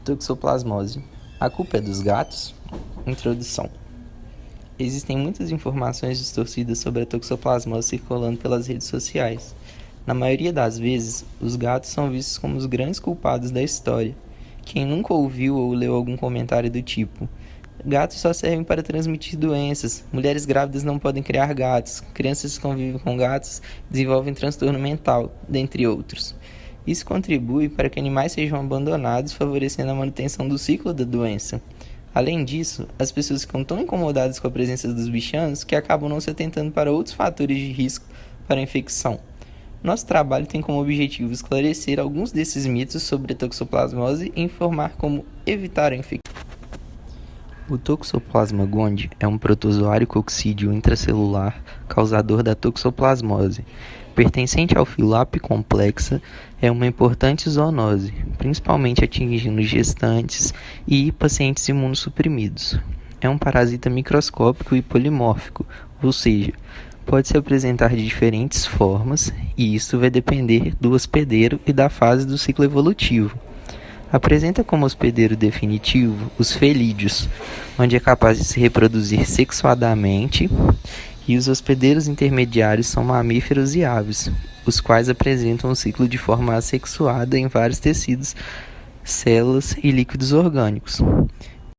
Toxoplasmose. A culpa é dos gatos? Introdução. Existem muitas informações distorcidas sobre a toxoplasmose circulando pelas redes sociais. Na maioria das vezes, os gatos são vistos como os grandes culpados da história. Quem nunca ouviu ou leu algum comentário do tipo: gatos só servem para transmitir doenças, mulheres grávidas não podem criar gatos, crianças que convivem com gatos desenvolvem transtorno mental, dentre outros. Isso contribui para que animais sejam abandonados, favorecendo a manutenção do ciclo da doença. Além disso, as pessoas ficam tão incomodadas com a presença dos bichanos que acabam não se atentando para outros fatores de risco para a infecção. Nosso trabalho tem como objetivo esclarecer alguns desses mitos sobre a toxoplasmose e informar como evitar a infecção. O Toxoplasma gondii é um protozoário coccídeo intracelular causador da toxoplasmose. Pertencente ao filo Apicomplexa, é uma importante zoonose, principalmente atingindo gestantes e pacientes imunossuprimidos. É um parasita microscópico e polimórfico, ou seja, pode se apresentar de diferentes formas, e isso vai depender do hospedeiro e da fase do ciclo evolutivo. Apresenta como hospedeiro definitivo os felídeos, onde é capaz de se reproduzir sexuadamente, e os hospedeiros intermediários são mamíferos e aves, os quais apresentam um ciclo de forma assexuada em vários tecidos, células e líquidos orgânicos.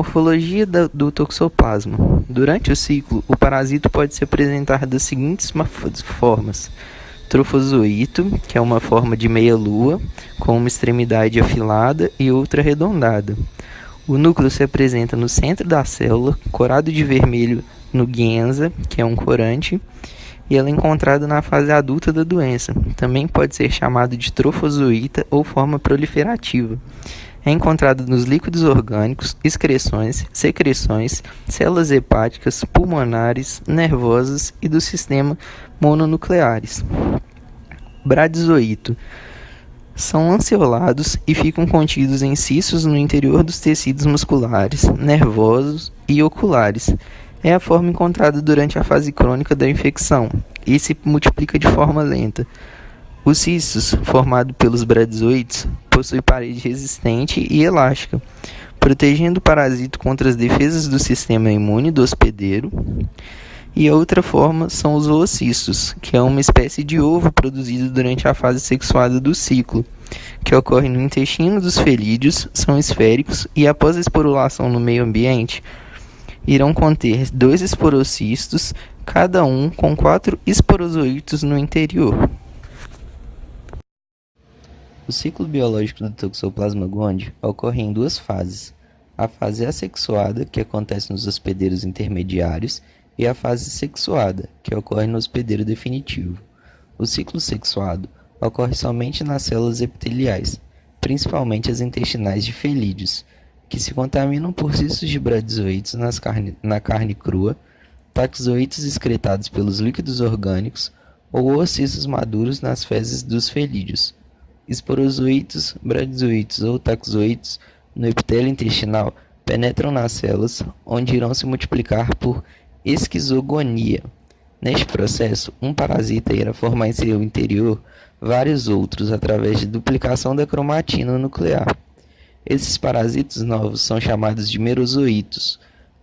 Morfologia do toxoplasma. Durante o ciclo, o parasito pode se apresentar das seguintes formas: trofozoito, que é uma forma de meia-lua, com uma extremidade afilada e outra arredondada. O núcleo se apresenta no centro da célula, corado de vermelho no guenza, que é um corante, e ela é encontrada na fase adulta da doença. Também pode ser chamado de trofozoíta ou forma proliferativa. É encontrado nos líquidos orgânicos, excreções, secreções, células hepáticas, pulmonares, nervosas e do sistema mononucleares. Bradizoito. São lanceolados e ficam contidos em cistos no interior dos tecidos musculares, nervosos e oculares. É a forma encontrada durante a fase crônica da infecção e se multiplica de forma lenta. Os cistos, formados pelos bradizoitos, possuem parede resistente e elástica, protegendo o parasito contra as defesas do sistema imune do hospedeiro. E a outra forma são os oocistos, que é uma espécie de ovo produzido durante a fase sexuada do ciclo, que ocorre no intestino dos felídeos, são esféricos e após a esporulação no meio ambiente, irão conter 2 esporocistos, cada um com 4 esporozoitos no interior. O ciclo biológico do Toxoplasma gondii ocorre em 2 fases: a fase assexuada, que acontece nos hospedeiros intermediários, e a fase sexuada, que ocorre no hospedeiro definitivo. O ciclo sexuado ocorre somente nas células epiteliais, principalmente as intestinais de felídeos, que se contaminam por cistos de bradizoitos na carne crua, taxoítos excretados pelos líquidos orgânicos ou oocistos maduros nas fezes dos felídeos. Esporozoitos, bradizoitos ou taxoítos no epitélio intestinal penetram nas células, onde irão se multiplicar por esquizogonia. Neste processo, um parasita irá formar em seu interior vários outros através de duplicação da cromatina nuclear. Esses parasitos novos são chamados de merozoítos.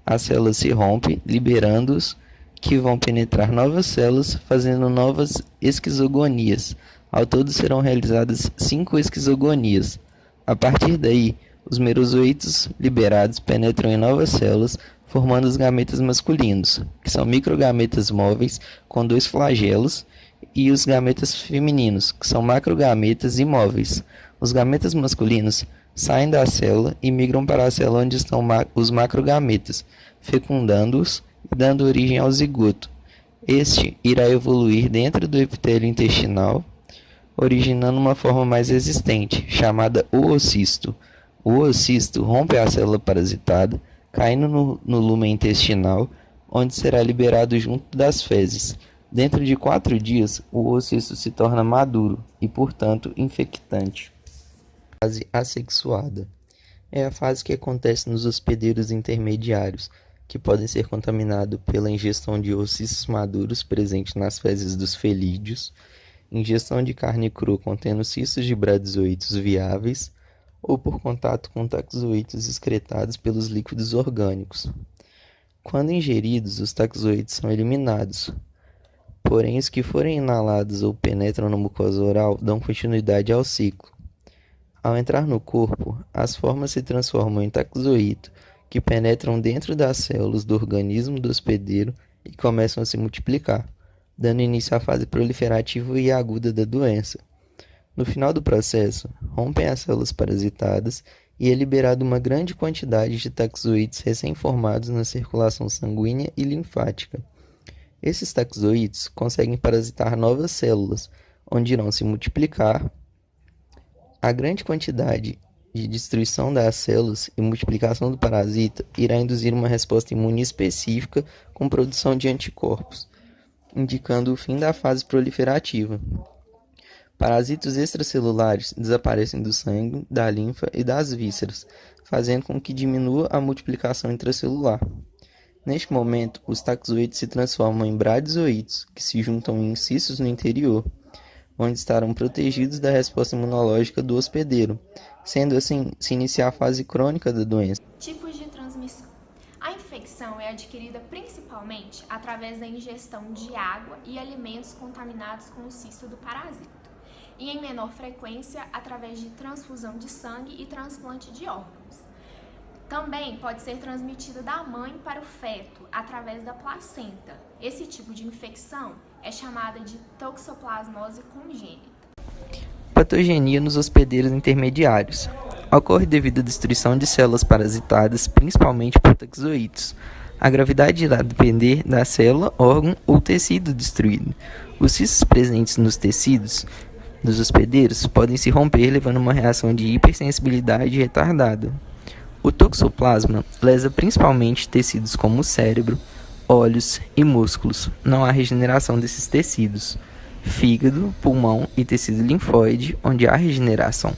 A célula se rompe, liberando-os, que vão penetrar novas células, fazendo novas esquizogonias. Ao todo serão realizadas 5 esquizogonias. A partir daí, os merozoítos liberados penetram em novas células, formando os gametas masculinos, que são microgametas móveis com 2 flagelos, e os gametas femininos, que são macrogametas imóveis. Os gametas masculinos saem da célula e migram para a célula onde estão os macrogametas, fecundando-os e dando origem ao zigoto. Este irá evoluir dentro do epitélio intestinal, originando uma forma mais resistente, chamada oocisto. O oocisto rompe a célula parasitada, caindo no lumen intestinal, onde será liberado junto das fezes. Dentro de 4 dias, o oocisto se torna maduro e, portanto, infectante. Fase assexuada. É a fase que acontece nos hospedeiros intermediários, que podem ser contaminados pela ingestão de oocistos maduros presentes nas fezes dos felídeos, ingestão de carne crua contendo cistos de bradizoitos viáveis, ou por contato com taxoítos excretados pelos líquidos orgânicos. Quando ingeridos, os taxoítos são eliminados, porém os que forem inalados ou penetram na mucosa oral dão continuidade ao ciclo. Ao entrar no corpo, as formas se transformam em taxoíto, que penetram dentro das células do organismo do hospedeiro e começam a se multiplicar, dando início à fase proliferativa e aguda da doença. No final do processo, rompem as células parasitadas e é liberada uma grande quantidade de taxoítos recém-formados na circulação sanguínea e linfática. Esses taxoítos conseguem parasitar novas células, onde irão se multiplicar. A grande quantidade de destruição das células e multiplicação do parasita irá induzir uma resposta imune específica com produção de anticorpos, indicando o fim da fase proliferativa. Parasitos extracelulares desaparecem do sangue, da linfa e das vísceras, fazendo com que diminua a multiplicação intracelular. Neste momento, os taxoítos se transformam em bradizoítos, que se juntam em cistos no interior, onde estarão protegidos da resposta imunológica do hospedeiro, sendo assim se iniciar a fase crônica da doença. Tipos de transmissão. A infecção é adquirida principalmente através da ingestão de água e alimentos contaminados com o cisto do parasita, e em menor frequência através de transfusão de sangue e transplante de órgãos. Também pode ser transmitida da mãe para o feto através da placenta. Esse tipo de infecção é chamada de toxoplasmose congênita. Patogenia nos hospedeiros intermediários. Ocorre devido à destruição de células parasitadas, principalmente por taxoítos. A gravidade irá depender da célula, órgão ou tecido destruído. Os cistos presentes nos tecidos dos hospedeiros podem se romper, levando a uma reação de hipersensibilidade retardada. O toxoplasma lesa principalmente tecidos como o cérebro, olhos e músculos. Não há regeneração desses tecidos. Fígado, pulmão e tecido linfóide, onde há regeneração.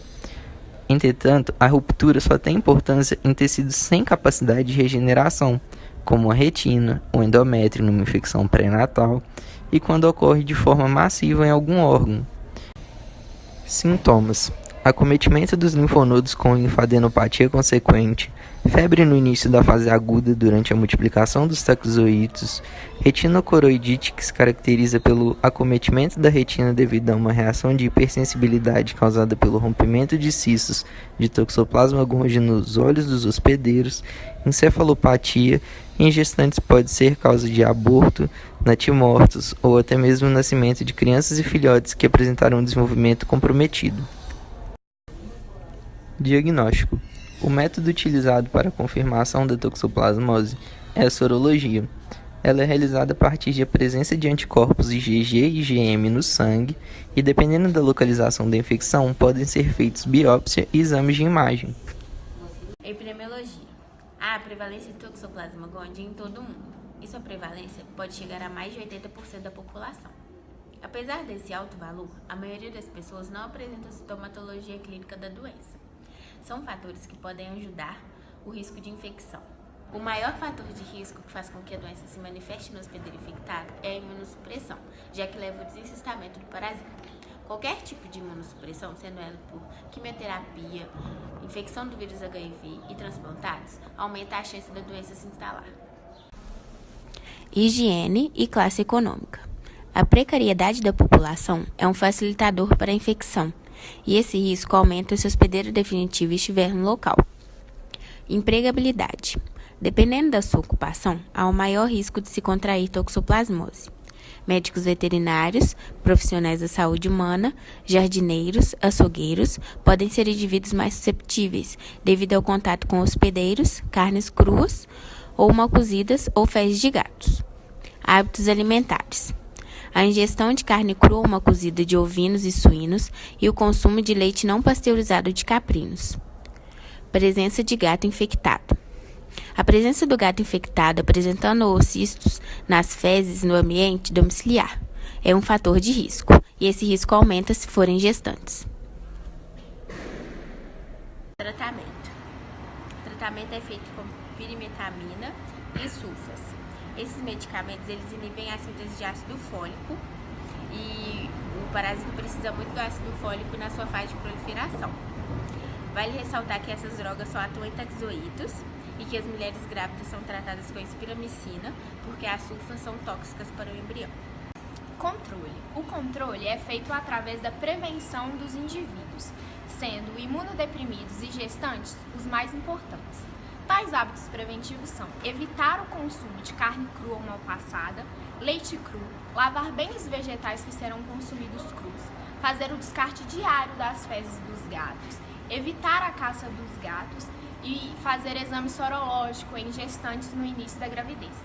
Entretanto, a ruptura só tem importância em tecidos sem capacidade de regeneração, como a retina, o endométrio numa infecção pré-natal e quando ocorre de forma massiva em algum órgão. Sintomas: acometimento dos linfonodos com linfadenopatia consequente, febre no início da fase aguda durante a multiplicação dos taxoítos, retinocoroidite que se caracteriza pelo acometimento da retina devido a uma reação de hipersensibilidade causada pelo rompimento de cistos de toxoplasma gonji nos olhos dos hospedeiros, encefalopatia em gestantes pode ser causa de aborto, natimortos ou até mesmo o nascimento de crianças e filhotes que apresentaram um desenvolvimento comprometido. Diagnóstico: o método utilizado para a confirmação da toxoplasmose é a sorologia. Ela é realizada a partir da presença de anticorpos IgG e IgM no sangue e, dependendo da localização da infecção, podem ser feitos biópsia e exames de imagem. Epidemiologia. Há a prevalência de Toxoplasma gondii em todo o mundo, e sua prevalência pode chegar a mais de 80% da população. Apesar desse alto valor, a maioria das pessoas não apresenta sintomatologia clínica da doença. São fatores que podem ajudar o risco de infecção. O maior fator de risco que faz com que a doença se manifeste no hospedeiro infectado é a imunossupressão, já que leva ao desencistamento do parasita. Qualquer tipo de imunossupressão, sendo ela por quimioterapia, infecção do vírus HIV e transplantados, aumenta a chance da doença se instalar. Higiene e classe econômica. A precariedade da população é um facilitador para a infecção, e esse risco aumenta se o hospedeiro definitivo estiver no local. Empregabilidade. Dependendo da sua ocupação, há um maior risco de se contrair toxoplasmose. Médicos veterinários, profissionais da saúde humana, jardineiros, açougueiros podem ser indivíduos mais susceptíveis devido ao contato com hospedeiros, carnes cruas ou mal cozidas ou fezes de gatos. Hábitos alimentares. A ingestão de carne crua ou mal cozida de ovinos e suínos e o consumo de leite não pasteurizado de caprinos. Presença de gato infectado. A presença do gato infectado apresentando oocistos nas fezes no ambiente domiciliar é um fator de risco, e esse risco aumenta se forem gestantes. Tratamento. O tratamento é feito com pirimetamina e sulfas. Esses medicamentos eles inibem a síntese de ácido fólico e o parasita precisa muito do ácido fólico na sua fase de proliferação. Vale ressaltar que essas drogas só atuam em taxoítos e que as mulheres grávidas são tratadas com espiramicina porque as sulfas são tóxicas para o embrião. Controle. O controle é feito através da prevenção dos indivíduos, sendo imunodeprimidos e gestantes os mais importantes. Tais hábitos preventivos são evitar o consumo de carne crua ou mal passada, leite cru, lavar bem os vegetais que serão consumidos crus, fazer o descarte diário das fezes dos gatos, evitar a caça dos gatos e fazer exame sorológico em gestantes no início da gravidez.